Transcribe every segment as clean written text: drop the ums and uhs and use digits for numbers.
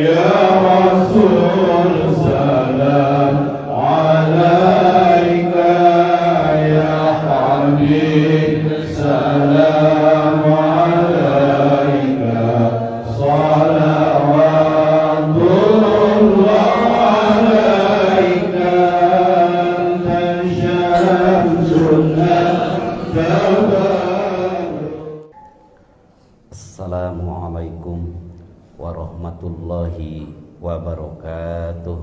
Ya Rasul salam alaika, ya Habib salam alaika, salawatullah alaika, syamsunnah tabaruk. Assalamualaikum warahmatullahi wabarakatuh.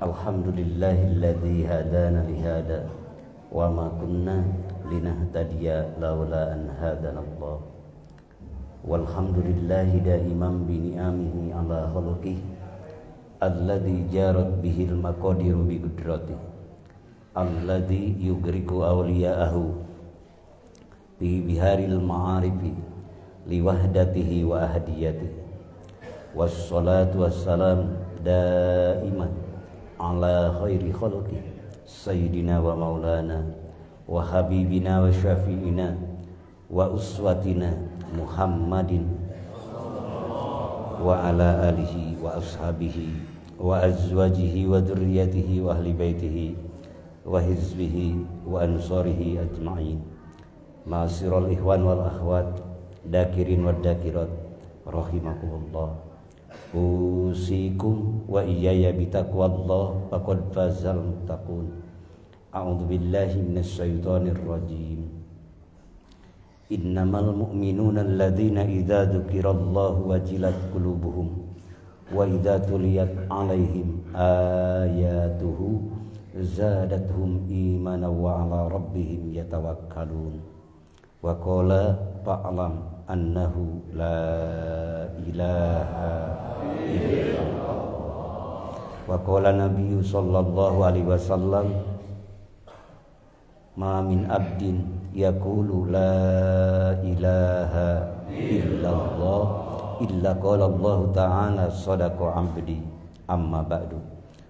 Alhamdulillahilladzi hadana lihada wa ma kunna linahtadiya laula an hadanallah. Walhamdulillahi daiman bi ni'amihi ala khalqihi alladzi jarat bihil maqadiru bi qudratihi alladzi yugriku awliya'ahu bi biharil ma'arifi liwahdatihi wa ahdiyatihi. Wassalatu wassalam daiman ala khairi khalqi sayyidina wa maulana wa habibina wa syafi'ina wa uswatina Muhammadin wa ala alihi wa ashabihi wa azwajihi wa dzurriyyatihi wa ahli baitihi wa hizbihi wa ansarihi ajma'in. Ma'asyiral ikhwan wal akhwat, dakirin wad dakirat rahimakumullah. Usikum wa iyaya bitaqwallah faqad fazal muttaqun. A'udzu billahi minasy syaithanir rajim. Innamal mu'minuna alladzina idza dzukirallahu wajilat qulubuhum wa idza tuliyat 'alaihim ayatuhu zadatuhum imanan wa 'ala rabbihim yatawakkalun. Wa qala fa'lam annahu la ilaha illallah. Wa qala nabiyyu sallallahu alaihi wasallam ma min abdin yaqulu la ilaha illallah illa qala Allah ta'ala sadaqa 'abdi. Amma ba'du.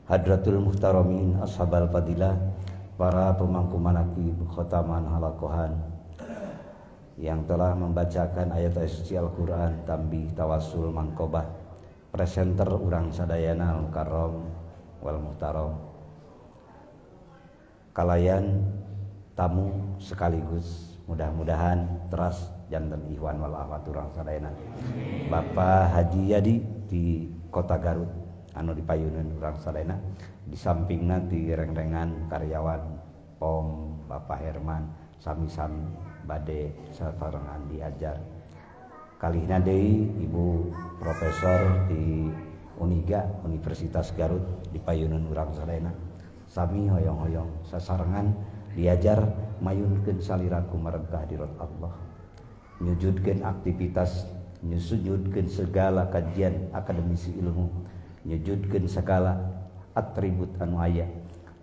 Hadratul muhtaramin ashabal fadilah, para pemangku manaqib khotaman halakohan yang telah membacakan ayat suci Al-Quran, tambih tawasul mangkobah, presenter urang sadayana al-mukarram wal muhtaram, kalayan tamu sekaligus mudah-mudahan teras janten ihwan wal ahwat urang sadayana. Bapak Haji Yadi di Kota Garut anu dipayuneun urang sadayana, di sampingna di reng-rengan karyawan Om Bapak Herman sami-sami bade saparengan diajar. Kalihna deui Ibu Profesor di Uniga Universitas Garut dipayuneun urang sadayana, sami hoyong-hoyong sasarengan diajar mayunkeun saliraku marentah di rot Allah, nyujudkeun aktivitas, nyusujudkeun segala kajian akademisi ilmu, nyujudkeun segala atribut anu aya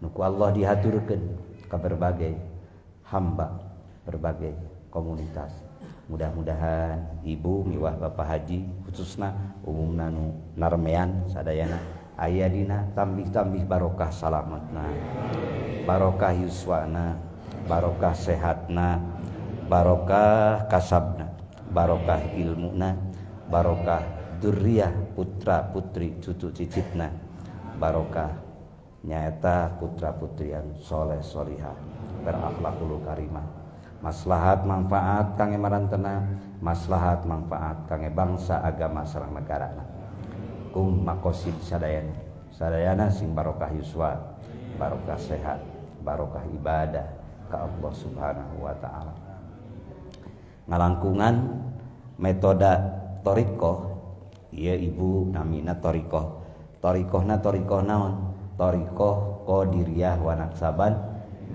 nu ku Allah dihaturkeun ka berbagai hamba, berbagai komunitas. Mudah-mudahan Ibu miwah Bapak Haji khususna umumna nu narmean sadayana aya dina tambih-tambih barokah salametna, barokah yuswana, barokah sehatna, barokah kasabna, barokah ilmuna, barokah dzurriyyah putra putri cucu cicitna, barokah nyaeta putra putri yang soleh solihah berakhlakul karimah. Maslahat manfaat kangge marantena, maslahat manfaat kangge bangsa agama sareng negarana. Kum makosid sadayana sing barokah yuswa, barokah sehat, barokah ibadah ka Allah Subhanahu wa taala. Ngalangkungan metode thariqah, ieu Ibu namina thariqah. Thariqahna thariqah naon? Thariqah qadiriyah wa naqsaban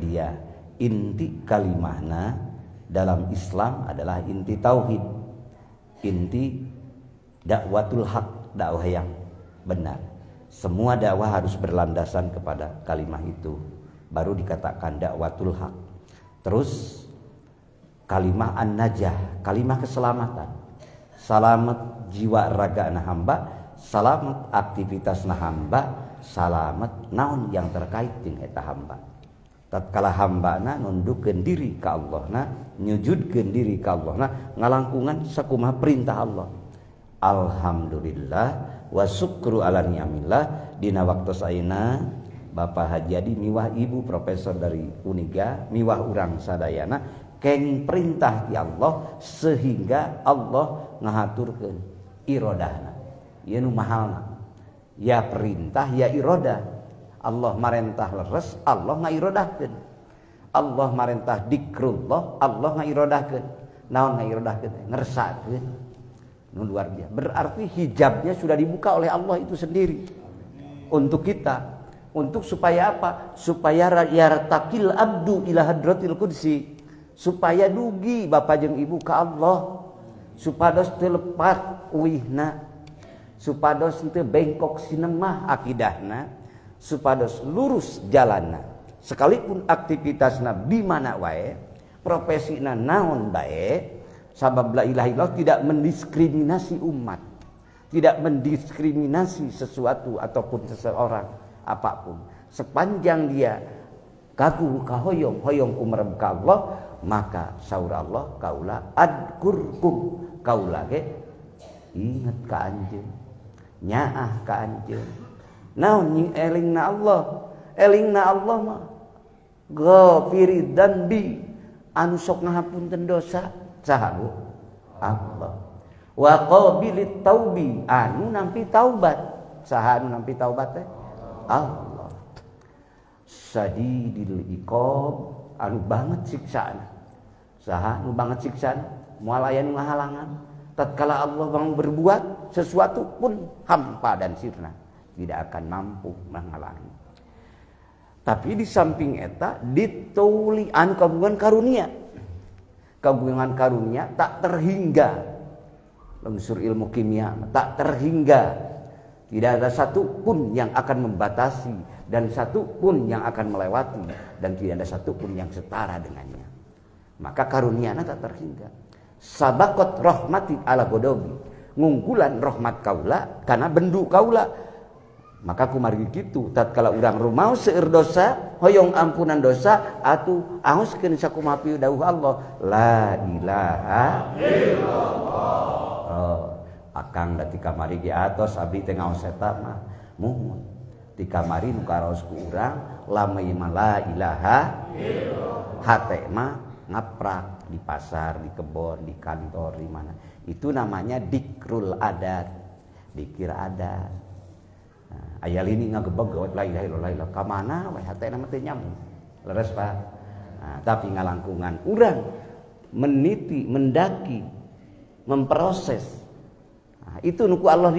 dia. Inti kalimahna dalam Islam adalah inti tauhid, inti dakwatul haq, dakwah yang benar. Semua dakwah harus berlandasan kepada kalimah itu, baru dikatakan dakwatul haq. Terus kalimah an-najah, kalimah keselamatan, salamet jiwa raga na hamba, salamet aktivitas na hamba, salamet naon yang terkait dengan eta hamba. tatkala hambana nundukkeun diri ka Allahna, nyujudkeun diri ka Allahna, ngalangkungan sakumaha perintah Allah. Alhamdulillah wa syukru ala ni'amillah. Dina waktos ayeuna Bapak Hajadi miwah ibu profesor dari Uniga miwah urang sadayana keng perintah ti Allah sehingga Allah ngahaturkeun irodahna. Ieu nu mahalna. Ya perintah ya irodah. Allah marentah leres, Allah ngairodahkeun. Allah marentah dikrullah, Allah ngairodahkeun. Naon ngairodahkeun? Ngeresakeun. Nu luar biasa. Berarti hijabnya sudah dibuka oleh Allah itu sendiri untuk kita. Untuk supaya apa? Supaya yartaqil abdu ila hadratil qudsi. Supaya dugi bapak jeung ibu ka Allah. Supados teu lepat uihna. Supados teu bengkok sinemah akidahna. Supados lurus jalanna. Sekalipun aktivitasna di mana wae, profesina naon bae, sabab la ilaha illallah tidak mendiskriminasi umat. Tidak mendiskriminasi sesuatu ataupun seseorang apapun. Sepanjang dia kagu kahoyong hoyong umrem ka Allah, maka saur Allah kaula adkurkum, kaula ge inget ka anjeun, nyaah ka anjeun. Naon elingna Allah mah ghafiri dzanbi, anu sok ngahapunten dosa saha Bu? Allah. Wa qabilit taubi, anu nampi taubat. Saha anu nampi taubat teh? Allah. Sadidil iqab, anu banget siksaan. Saha anu banget siksaan? Moal aya nu ngahalangan. Tatkala Allah mau berbuat sesuatu pun hampa dan sirna, tidak akan mampu menghalangi. Tapi di samping eta ditauli anu kagungan karunia. Kagungan karunia tak terhingga. Unsur ilmu kimia tak terhingga. Tidak ada satu pun yang akan membatasi dan satu pun yang akan melewati dan tidak ada satu pun yang setara dengannya. Maka karuniana tak terhingga. Sabaqat rahmati ala godobi, ngungkulan rahmat kaula karena bendu kaula. Maka kumargi kitu tatkala urang rumaos seueur dosa, hoyong ampunan dosa atuh aoskeun sakumaha pieuh Allah, la ilaha illallah. Akang da ti kamari ge atos abdi teh ngaos eta mah muhun. Ti kamari nu karaos ku urang lamai mah la ilaha illallah. Hate mah ngaprak di pasar, di kebon, di kantor, di mana. Itu namanya dikrul adat. Dikir adat. Nah, aya lini ngagebeg la ilaha illallah ka mana we hate na teh nyambung. Leres Pak. Nah, tapi ngalangkungan urang meniti, mendaki, memproses. Nah, itu nuku Allah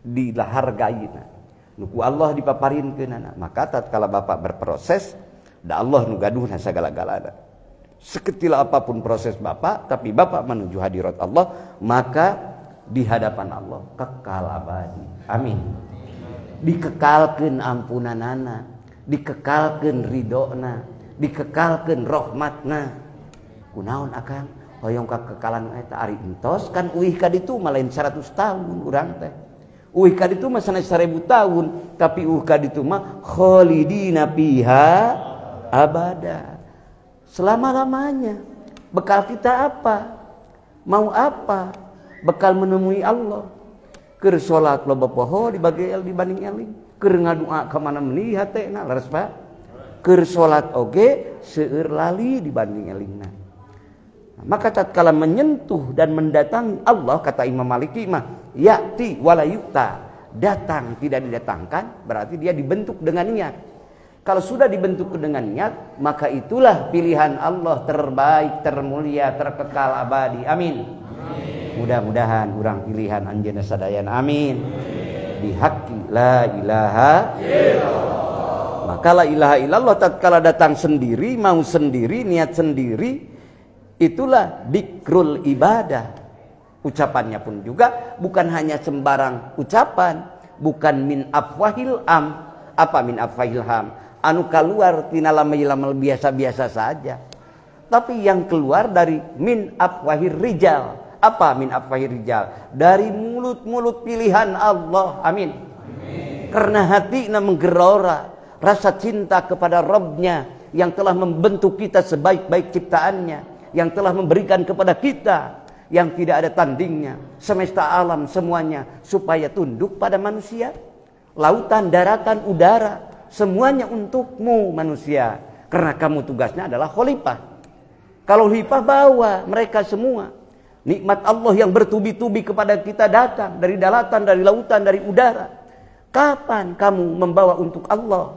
dihargaina. Nuku Allah dipaparinkeunana. Maka tatkala Bapak berproses, da Allah nu gaduhna sagala-galana. Sekecil apapun proses Bapak, tapi Bapak menuju hadirat Allah, maka di hadapan Allah kekal abadi. Amin. Dikekalkeun ampunanana, dikekalkeun ridona, dikekalkeun rahmatna. Kunaon akang? Hoyong kekekalan eta ari entos kan uih ka ditu mah lain 100 tahun urang teh. Uih ka ditu mah sanes 1000 tahun, tapi uih ka ditu mah khalidina fiha abada. Selama-lamanya. Bekal kita apa? Mau apa? Bekal menemui Allah. Keur salat loba poho dibanding eling. Keur ngadua ka mana meuni hatena leres Pak. Keur salat oge seueur lali dibanding elingna. Maka tatkala menyentuh dan mendatangi Allah, kata Imam Maliki mah ya'ti wala yu'ta, datang tidak didatangkan, berarti dia dibentuk dengan niat. Kalau sudah dibentuk dengan niat, maka itulah pilihan Allah terbaik, termulia, terkekal abadi. Amin. Mudah-mudahan urang pilihan anjeunna sadayana. Amin. Bihaqqi la ilaha illallah. Maka la ilaha illallah tatkala datang sendiri, mau sendiri, niat sendiri, itulah dikrul ibadah. Ucapannya pun juga bukan hanya sembarang ucapan, bukan min afwahil am. Apa min afwahil ham? Anu keluar tina lamel biasa-biasa saja. Tapi yang keluar dari min afwahir rijal. Apa min afwahir rijal? Dari mulut-mulut pilihan Allah. Amin. Karena hati na menggerora, rasa cinta kepada Rabb-Nya yang telah membentuk kita sebaik-baik ciptaannya, yang telah memberikan kepada kita yang tidak ada tandingnya, semesta alam semuanya, supaya tunduk pada manusia. Lautan, daratan, udara, semuanya untukmu manusia, karena kamu tugasnya adalah khalifah. Kalau khalifah, bawa mereka semua. Nikmat Allah yang bertubi-tubi kepada kita datang dari daratan, dari lautan, dari udara. Kapan kamu membawa untuk Allah?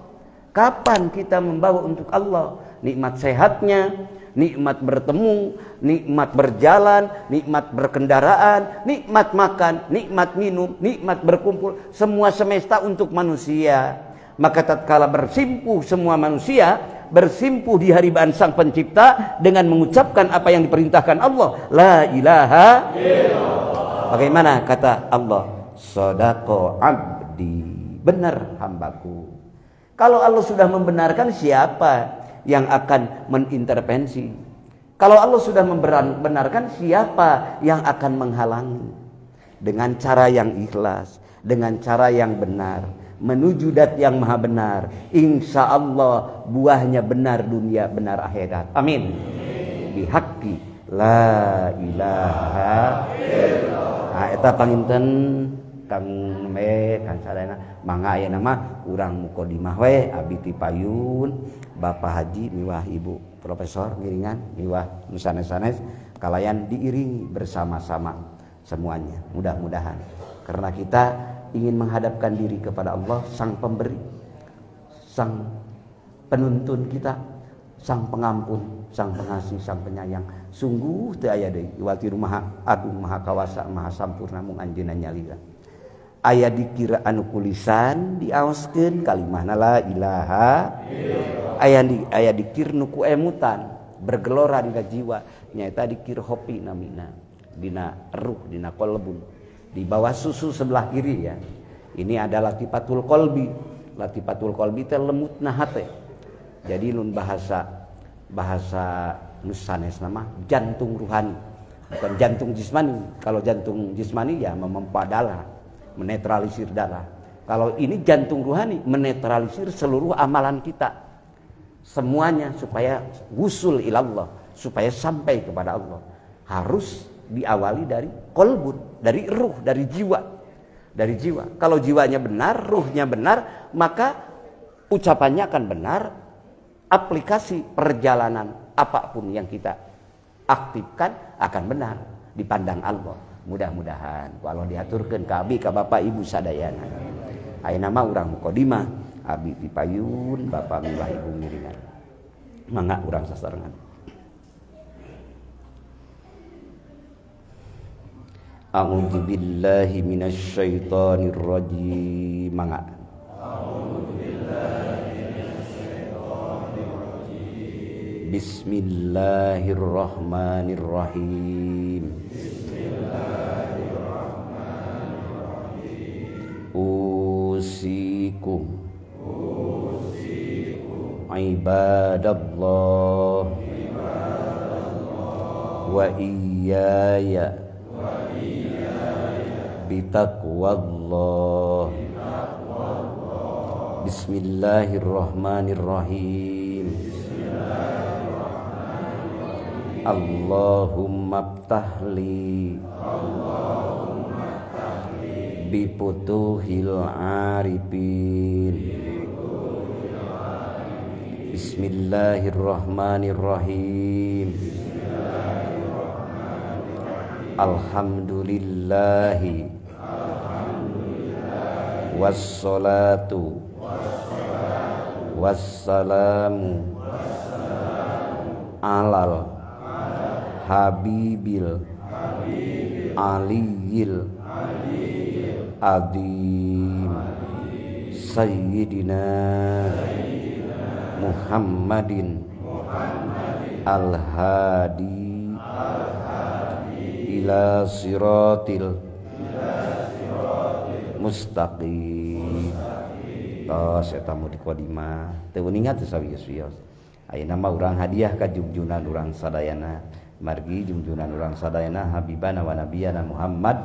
Kapan kita membawa untuk Allah? Nikmat sehatnya, nikmat bertemu, nikmat berjalan, nikmat berkendaraan, nikmat makan, nikmat minum, nikmat berkumpul. Semua semesta untuk manusia. Maka tatkala bersimpuh semua manusia, bersimpuh di hadirat Sang Pencipta dengan mengucapkan apa yang diperintahkan Allah, la ilaha illallah. Bagaimana kata Allah? Shadaqa abdi, benar hambaku. Kalau Allah sudah membenarkan, siapa yang akan mengintervensi? Kalau Allah sudah membenarkan, siapa yang akan menghalangi? Dengan cara yang ikhlas, dengan cara yang benar, menuju dat yang maha benar, insya Allah buahnya benar dunia, benar akhirat. Amin. Bihaqqi la ilaha illallah. Nah, eta panginten Kang me Kang sadayana mangga aya nama urang mukodimah we abdi ti payun Bapak Haji miwah Ibu Profesor ngiringan miwah nu sanes-sanes kalayan diiringi bersama-sama semuanya. Mudah-mudahan karena kita ingin menghadapkan diri kepada Allah, Sang Pemberi, Sang Penuntun kita, Sang Pengampun, Sang Pengasih, Sang Penyayang. Sungguh teu aya deui iwati Maha Agung, Maha Kawasa, Maha Sampurna mung anjeunna nyalira. Aya dikir anu kulisan diaoskeun kalimahna la ilaha illallah. Aya dikir nu ku emutan bergelora dina jiwa nyaeta dikir hopi namina dina ruh, dina qalbun. Di bawah susu sebelah kiri ya. Ini adalah latifatul qalbi. Latifatul qalbi teh lemutna hate. Jadi nun bahasa nusanes nama jantung ruhani, bukan jantung jismani. Kalau jantung jismani ya memompa darah, menetralisir darah. Kalau ini jantung ruhani, menetralisir seluruh amalan kita. Semuanya supaya wusul ilallah, supaya sampai kepada Allah. Harus diawali dari qalbun, dari ruh, dari jiwa. Dari jiwa. Kalau jiwanya benar, ruhnya benar, maka ucapannya akan benar, aplikasi perjalanan apapun yang kita aktifkan akan benar dipandang Allah. Mudah-mudahan kalau diaturkeun ka abdi ka Bapak Ibu sadayana. Ayeuna mah urang mukodimah, abdi ti payun, Bapak miwah Ibu ngiringan. Mangga urang sasarengan. A'udzu billahi minasy syaithanir rajim. Mangga. Bismillahirrahmanirrahim. Usikum ibadallah wa iyaya bitaqwallah. Bismillahirrahmanirrahim. Allahumma ftahli biputuhil arifin. Bismillahirrahmanirrahim. Alhamdulillahi wassalatu wassalamu alal habibil aliyil adim sayyidina Muhammadin al-hadi ila siratil mustaqim. Tos eta mu di kodimah teu ningat teu sawios-wios. Ayeuna mah urang hadiah ka junjunan urang sadayana. Margi junjunan urang sadayana habibana wa nabiyana Muhammad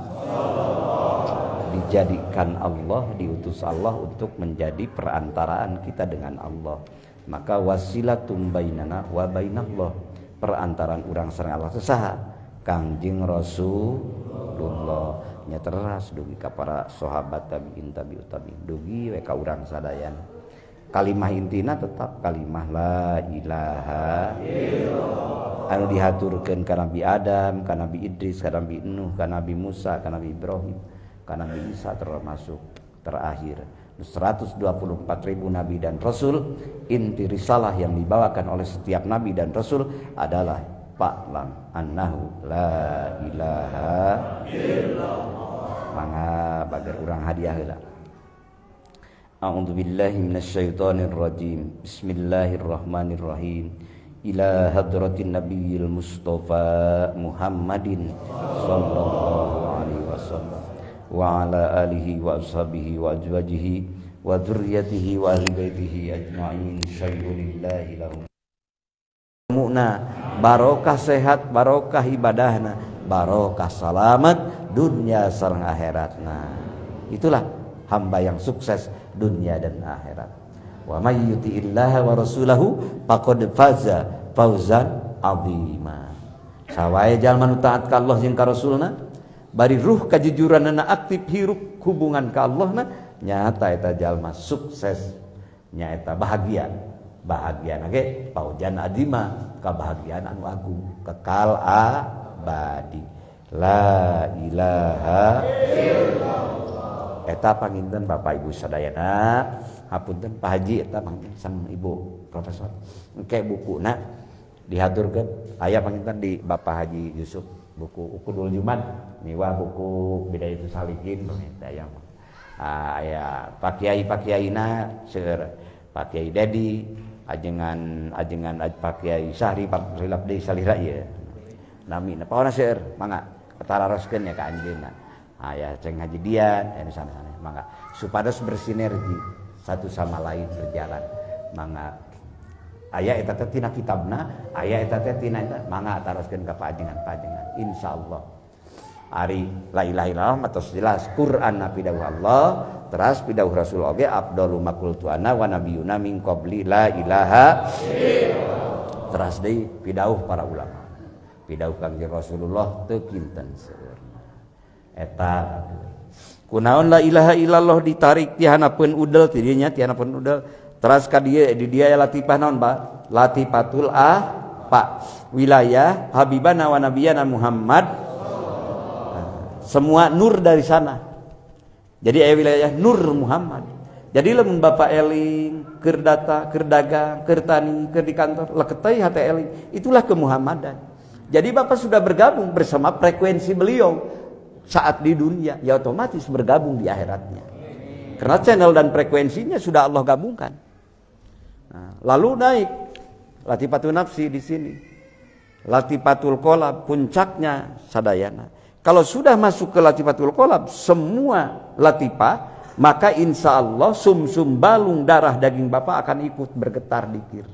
dijadikan Allah, diutus Allah untuk menjadi perantaraan kita dengan Allah. Maka wasilatum bainana wa bainallah, perantaraan urang sareng Allah saha? Kangjeng Rasulullah. Nya teras dugi ka para sahabat tabi'in tabi'ut tabi'in, dugi we ka urang sadayana. Kalimah intina tetap kalimah la ilaha illallah anu dihaturkeun ka Nabi Adam, ka Nabi Idris, ka Nabi Nuh, ka Nabi Musa, ka Nabi Ibrahim, ka Nabi Isa termasuk terakhir 124.000 nabi dan rasul. Inti risalah yang dibawakan oleh setiap nabi dan rasul adalah fa'lam annahu la ilaha illallah. Mangga bager urang hadiah heula. A'udzu billahi minasyaitonir rajim. Bismillahirrahmanirrahim. Ila hadratin nabiyil mustafa Muhammadin sallallahu alaihi wasallam wa ala alihi wa ashabihi wa azwajihi wa dzurriyyatihi wa ahli baitihi ajma'in. Syai'ulillahi lahum. Mu'na barokah sehat, barokah ibadahna, barokah salamat dunia sareng akhiratna. Itulah hamba yang sukses dunia dan akhirat. Wa may yuti'illaha wa rasulahu faqad faza fawzan 'azima. Sawae jalma nu taat ka Allah jeung ka Rasulna, bari ruh kajujuranna aktif hirup hubungan ka Allahna, nyata eta jalma sukses, nyaeta bahagia. Bahagia ge fawzan 'azima, kabahagiaan anu agung, kekal abadi. La ilaha illallah. Eta panginten Bapak Ibu sadayana, hapunten Pak Haji eta sang Ibu Profesor. Engke bukuna dihaturkeun aya panginten di Bapak Haji Yusuf, buku Ukudul Juman miwah buku Bidayatus Salikin eta aya. Aya Pak Kiai-Kiaina seueur Pak Kiai Dedi, ajengan Pak Kiai Sahri Pak Rilap deui salira ieu. Nami paona seueur mangga tararoskeun ya ka anjeunna. Ya ceng Haji Dian, di sana-sana, mangga supados bersinergi satu sama lain berjalan. Mangga aya eta teh tina kitabna, aya eta teh tina eta, mangga taroskeun ka pajengan. Insyaallah. Ari la ilaha illallah matos jelas Quran pidawuh Allah, teras pidawuh Rasul oge afdalu maqultu ana wa nabiyuna min qabli la ilaha illallah. Teras deui pidawuh para ulama. Pidawuh Kangjeng Rasulullah teu kinten seueur. Eta kunaon la ilaha illallah ditarik ti hanapeun udel ti dieu nya ti hanapeun udel teras ka dieu di dia aya latifah naon Pak? Latifatul Pak wilayah habibana wa nabiyana Muhammad. Semua nur dari sana. Jadi aya wilayah nur Muhammad. Jadi lamun Bapak eling keur data, keur dagang, keur tani, keur di kantor, leketeuy hate eling. Itulah kemuhammadan. Jadi Bapak sudah bergabung bersama frekuensi beliau. Saat di dunia ya otomatis bergabung di akhiratnya, karena channel dan frekuensinya sudah Allah gabungkan. Nah, lalu naik latifatul nafsi di sini, latifatul qalb puncaknya sadayana. Kalau sudah masuk ke latifatul qalb semua latifah, maka insya Allah sumsum balung darah daging Bapak akan ikut bergetar dikir.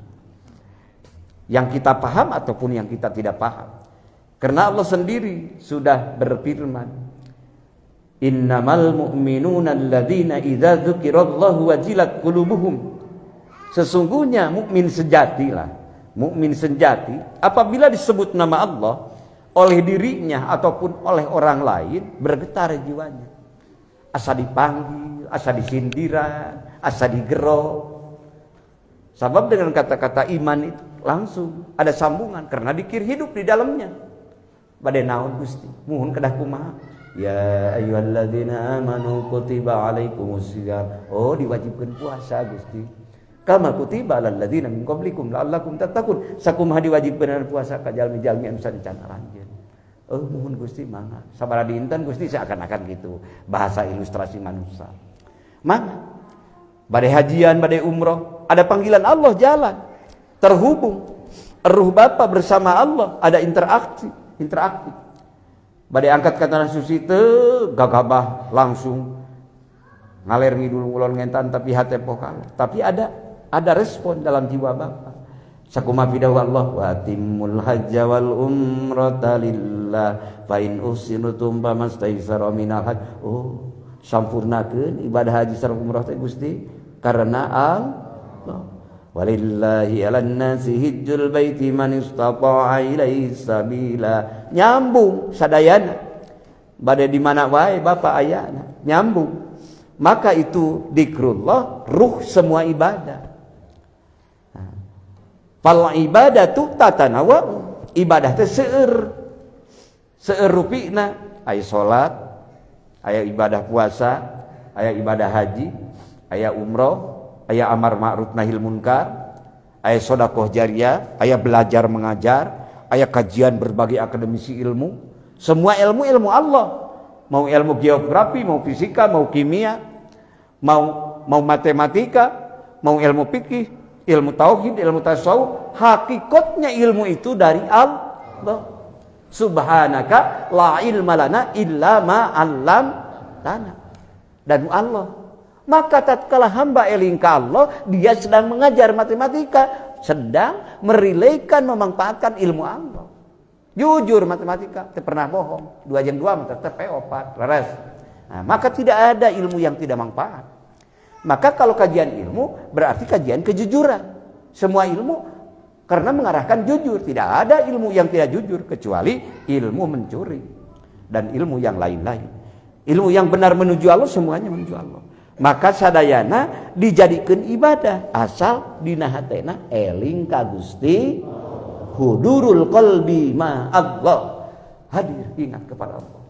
Yang kita paham ataupun yang kita tidak paham. Karena Allah sendiri sudah berfirman, innamal mu'minuna alladzina idza dzukirallahu wajilat qulubuhum. Sesungguhnya mukmin sejatilah, mukmin sejati apabila disebut nama Allah oleh dirinya ataupun oleh orang lain bergetar jiwanya. Asa dipanggil, asa disindiran, asa digero. Sebab dengan kata-kata iman itu langsung ada sambungan karena dikir hidup di dalamnya. Bade naon Gusti muhun kedah kumaha ya ayyuhalladzina amanu kutiba alaikumusiyam. Oh diwajibkeun puasa Gusti kama kutiba alal ladzina min qablikum la'allakum tattaqun. Sakumaha diwajibkeun puasa ka jalmi-jalmi anu sarencana ranjeun. Oh muhun Gusti mangga sabaraha dinten Gusti seakan-akan gitu bahasa ilustrasi manusia. Mangga bade hajian bade umroh ada panggilan Allah jalan terhubung ruh Bapak bersama Allah ada interaktif. Badai angkat ke tanah suci teu gagabah langsung ngaler ngidul ngulon ngentan tapi hate pokal. Tapi ada respon dalam jiwa Bapak. Sakumaha pidahu Allah wa timmul hajja wal umrata lillah fa in usinu tumba mastaisara minal hajj. Oh, sampurnakeun ibadah haji sareng umrah teh Gusti karena Allah. Walillahi 'alan nasi hijjul baiti man istata'a ilaihi sabila. Nyambung sadayana. Bade di mana wae Bapak ayana, nyambung. Maka itu dzikrullah ruh semua ibadah. Fal ibadatu tatanawa, ibadah teh seueur rupina, aya salat, aya ibadah puasa, aya ibadah haji, aya umroh, aya amar ma'ruf nahil munkar, aya sedekah jariyah, aya belajar mengajar, aya kajian berbagai akademisi ilmu. Semua ilmu Allah. Mau ilmu geografi, mau fisika, mau kimia, mau matematika, mau ilmu fikih, ilmu tauhid, ilmu tasawuf, hakikatnya ilmu itu dari Allah. Subhanaka la ilma lana illa ma 'allamtana. Dan Allah. Maka tatkala hamba eling ka Allah, dia sedang mengajar matematika, sedang merelaikan memanfaatkan ilmu Allah. Jujur matematika, tidak pernah bohong. 2 + 2 tetap 4, leres. Nah, maka tidak ada ilmu yang tidak manfaat. Maka kalau kajian ilmu berarti kajian kejujuran. Semua ilmu karena mengarahkan jujur. Tidak ada ilmu yang tidak jujur kecuali ilmu mencuri dan ilmu yang lain-lain. Ilmu yang benar menuju Allah, semuanya menuju Allah. Maka sadayana dijadikan ibadah asal dina hatena eling ka Gusti, hudurul qalbi ma Allah, hadir ingat kepada Allah.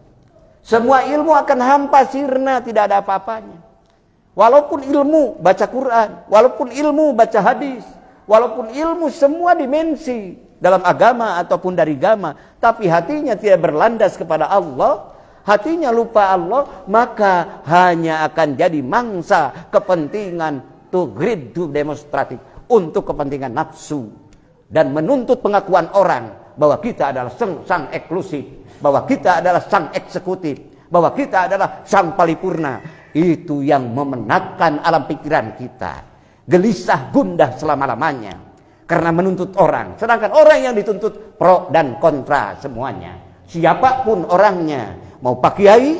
Semua ilmu akan hampa sirna, tidak ada apa-apanya. Walaupun ilmu baca Quran, walaupun ilmu baca hadis, walaupun ilmu semua dimensi dalam agama ataupun dari agama, tapi hatinya tidak berlandas kepada Allah, hatinya lupa Allah, maka hanya akan jadi mangsa kepentingan to greed, to demonstratif, untuk kepentingan nafsu dan menuntut pengakuan orang bahwa kita adalah sang eksklusif, bahwa kita adalah sang eksekutif, bahwa kita adalah sang paripurna. Itu yang memenatkan alam pikiran kita, gelisah gundah selama-lamanya karena menuntut orang, sedangkan orang yang dituntut pro dan kontra semuanya, siapapun orangnya, mau pak kiai,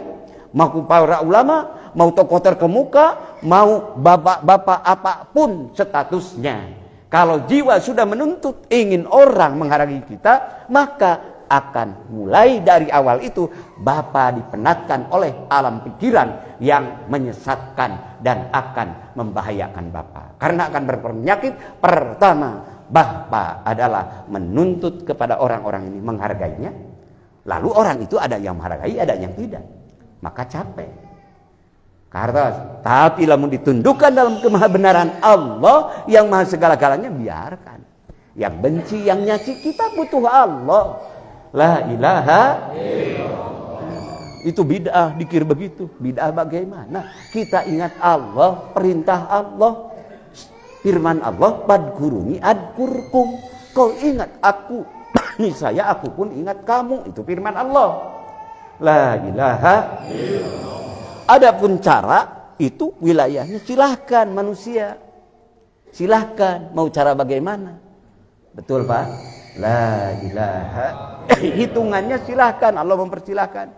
mau para ulama, mau tokoh terkemuka, mau bapak-bapak apapun statusnya. Kalau jiwa sudah menuntut ingin orang menghalangi kita, maka akan mulai dari awal itu Bapak dipenatkan oleh alam pikiran yang menyesatkan dan akan membahayakan Bapak. Karena akan berpenyakit. Pertama, Bapak adalah menuntut kepada orang-orang ini menghargainya. Lalu orang itu ada yang menghargai, ada yang tidak. Maka capek. Karena tapi lamun ditundukkan dalam kemahabenaran Allah yang maha segala-galanya, biarkan. Yang benci, yang nyaci, kita butuh Allah. La ilaha illallah. Itu bid'ah, dikir begitu. Bid'ah bagaimana? Kita ingat Allah, perintah Allah, firman Allah, padkuruni adkurkum. Kau ingat aku, niscaya aku pun ingat kamu. Itu firman Allah. La ilaha illallah. Adapun cara itu wilayahnya silahkan manusia. Silahkan mau cara bagaimana. Betul Pak? La ilaha. Hitungannya silahkan, Allah mempersilahkan.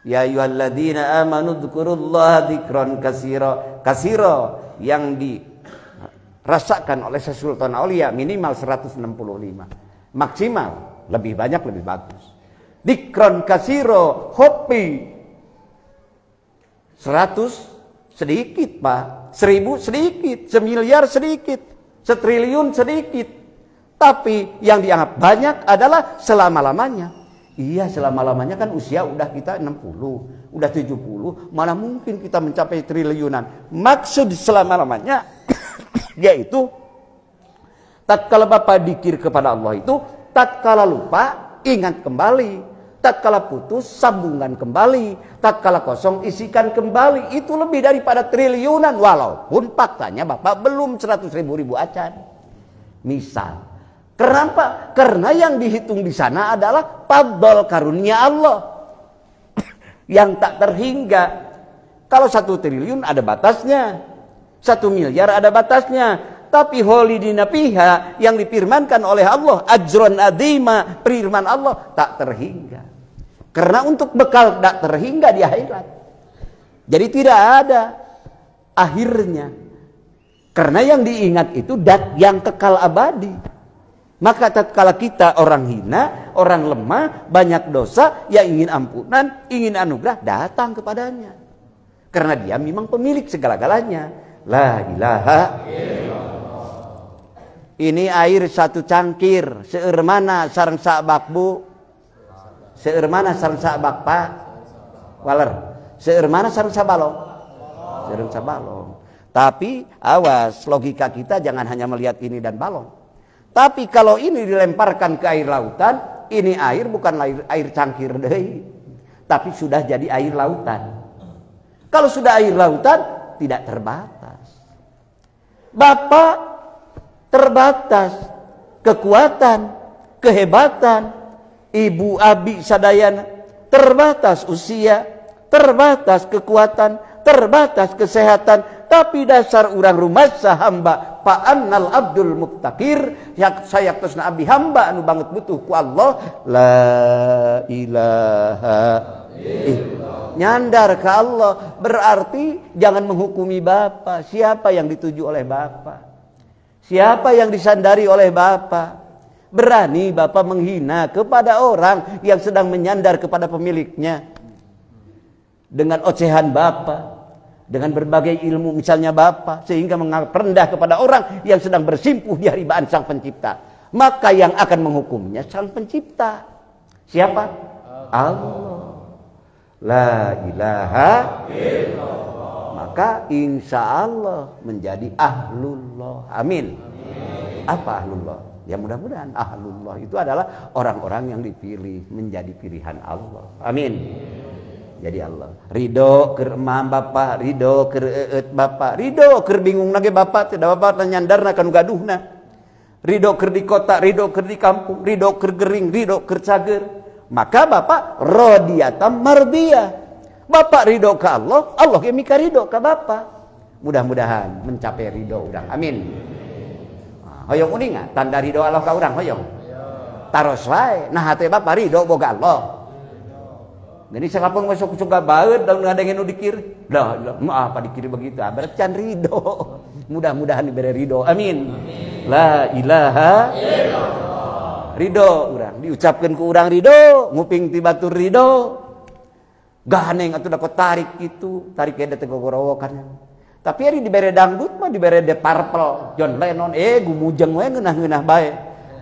Ya ayyuhalladzina amanu dzkurullaha dzikran katsira. Katsira yang dirasakan oleh Sultan Aulia minimal 165. Maksimal lebih banyak lebih bagus. Dzikran katsira, hopi 100 sedikit Pak, 1000 sedikit, 1.000.000.000 sedikit, 1.000.000.000 sedikit. Tapi yang dianggap banyak adalah selama-lamanya. Iya, selama-lamanya kan usia udah kita 60, udah 70, mana mungkin kita mencapai triliunan. Maksud selama-lamanya yaitu tatkala Bapak dikir kepada Allah itu, tatkala lupa ingat kembali, tatkala putus sambungkan kembali, tatkala kosong isikan kembali. Itu lebih daripada triliunan, walaupun faktanya Bapak belum 100.000 acan. Misal, kenapa? Karena yang dihitung di sana adalah fadl karunia Allah yang tak terhingga. Kalau 1 triliun ada batasnya, 1 miliar ada batasnya, tapi holidina piha yang difirmankan oleh Allah, ajron adima, firman Allah tak terhingga. Karena untuk bekal tak terhingga di akhirat. Jadi tidak ada akhirnya. Karena yang diingat itu dat yang kekal abadi. Maka tatkala kita orang hina, orang lemah, banyak dosa, yang ingin ampunan, ingin anugerah, datang kepadanya. Karena dia memang pemilik segala-galanya. La ilaha illallah. Ini air satu cangkir, seueur mana sareng sabak bu? Seueur mana sareng sabak pak? Waler. Seueur mana sareng sabalong? Sareng sabalong. Tapi awas, logika kita jangan hanya melihat ini dan balong. Tapi kalau ini dilemparkan ke air lautan, ini air bukan air cangkir deui, tapi sudah jadi air lautan. Kalau sudah air lautan, tidak terbatas. Bapak terbatas kekuatan, kehebatan. Ibu abi sadayana terbatas usia, terbatas kekuatan, terbatas kesehatan. Tapi dasar urang rumasa hamba fa annal abdul muqtakir, saya tosna abdi hamba anu banget butuh ku Allah. La ilaha illallah. Nyandar ke Allah berarti jangan menghukumi bapak. Siapa yang dituju oleh bapak? Siapa yang disandari oleh bapak? Berani bapak menghina kepada orang yang sedang menyandar kepada pemiliknya dengan ocehan bapak, dengan berbagai ilmu misalnya bapak, sehingga rendah kepada orang yang sedang bersimpuh di haribaan sang pencipta. Maka yang akan menghukumnya sang pencipta. Siapa? Allah. La ilaha illallah. Maka insya Allah menjadi ahlullah. Amin. Apa ahlullah? Ya mudah-mudahan ahlullah itu adalah orang-orang yang dipilih menjadi pilihan Allah. Amin. Jadi Allah ridho keur emam bapak, ridho keur eut bapak, ridho keur bingung nage bapak, tidak bapak nyandarna kanu gaduhna, ridho keur di kota, ridho keur di kampung, ridho keur gering, ridho keur cager. Maka bapak rodiyatam mardiyah. Bapak ridho ke Allah, Allah ge mika ridho ke bapak. Mudah-mudahan mencapai ridho urang. Amin. Hoyong uninga tanda ridho Allah ka urang hoyong. Taros wae nah hate bapak ridho boga Allah. Jadi sakapun masuk suka baeut da ngadenge nu dikir. Lah apa dikir begitu? Berarti can ridho. Mudah-mudahan dibere ridho. Amin. La ilaha illallah. Ridho urang diucapkeun ku urang ridho, nguping ti batur ridho. Ganeng atuh dapat tarik itu, tarik ede teh gogorowokan. Tapi ari dibere dangdut mah dibere The Purple, John Lennon, gumujeng we ngeunah-ngeunah bae.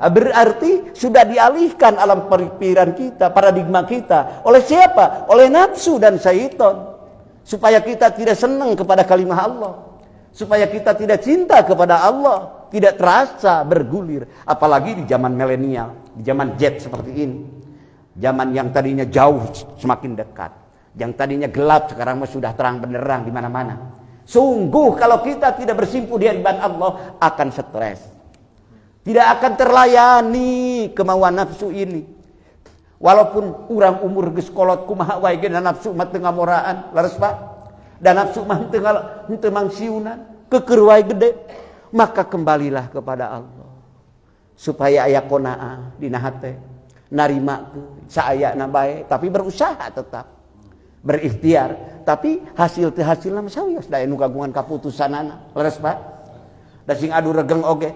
Berarti sudah dialihkan alam pikiran kita, paradigma kita. Oleh siapa? Oleh nafsu dan syaitan. Supaya kita tidak senang kepada kalimah Allah. Supaya kita tidak cinta kepada Allah. Tidak terasa bergulir. Apalagi di zaman milenial, di zaman jet seperti ini. Zaman yang tadinya jauh semakin dekat. Yang tadinya gelap sekarang sudah terang benderang di mana-mana. Sungguh kalau kita tidak bersimpuh di hadapan Allah akan stres. Tidak akan terlayani kemauan nafsu ini. Walaupun urang umur geus kolot kumaha wae ge nafsu mah teu ngamoraan, laras Pak. Dan nafsu mah teu mangsiunan, kekeur wae gede. Maka kembalilah kepada Allah. Supaya aya qanaah dina hate, narimakeun saayana bae tapi berusaha tetap. Berikhtiar, tapi hasilna mah sawios da anu kagungan kaputusanana. Leres Pak. Da sing adu regeng oge.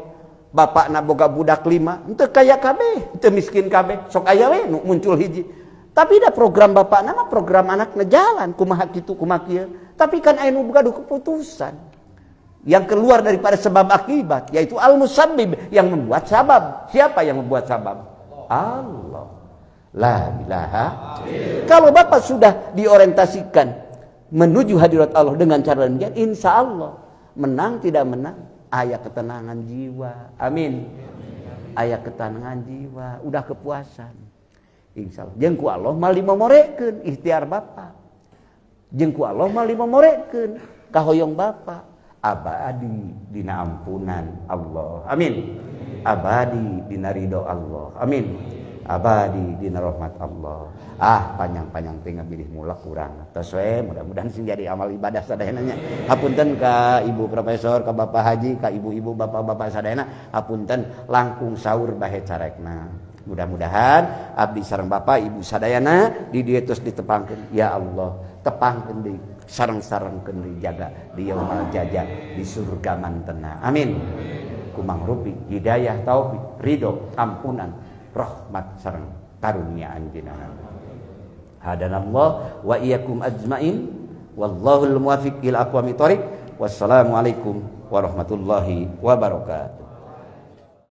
Bapakna boga budak 5, henteu kaya kabeh, henteu miskin kabeh, sok aya we nu muncul hiji. Tapi da program bapakna mah program anakna jalan kumaha kitu kumaha kieu. Tapi kan aya nu gaduh keputusan. Yang keluar daripada sebab akibat, yaitu al-musabbib yang membuat sabab. Siapa yang membuat sabab? Allah. La ilaha. Kalau bapak sudah diorientasikan menuju hadirat Allah dengan cara demikian, insya Allah menang tidak menang, aya ketenangan jiwa. Amin. Aya ketenangan jiwa, udah kepuasan. Insya Allah. Jeung ku Allah mali memorekeun ikhtiar bapak. Jeung ku Allah mali memorekeun kahoyong bapak. Abadi dina ampunan Allah. Amin. Abadi dina ridho Allah. Amin. Abadi dina rahmat Allah. Panjang-panjang teh ngabilih mulak kurang. Tos we mudah-mudahan sing jadi amal ibadah sadayana nya. Hapunten ka Ibu Profesor, ka Bapak Haji, ka ibu-ibu, bapak-bapak sadayana, hapunten langkung saur bahe carekna. Mudah-mudahan abdi sareng Bapak Ibu sadayana di dieu tos ditepangkeun. Ya Allah, tepangkeun deui sarang-sarang kena jaga di yaumal jaja di surga mantena. Amin. Kumang rupi hidayah taufik ridho ampunan rahmat sareng karunia anjeunna. Hadanallah wa iyyakum ajmain wallahul muwaffiq ila aqwamit thoriq. Wassalamualaikum warahmatullahi wabarakatuh.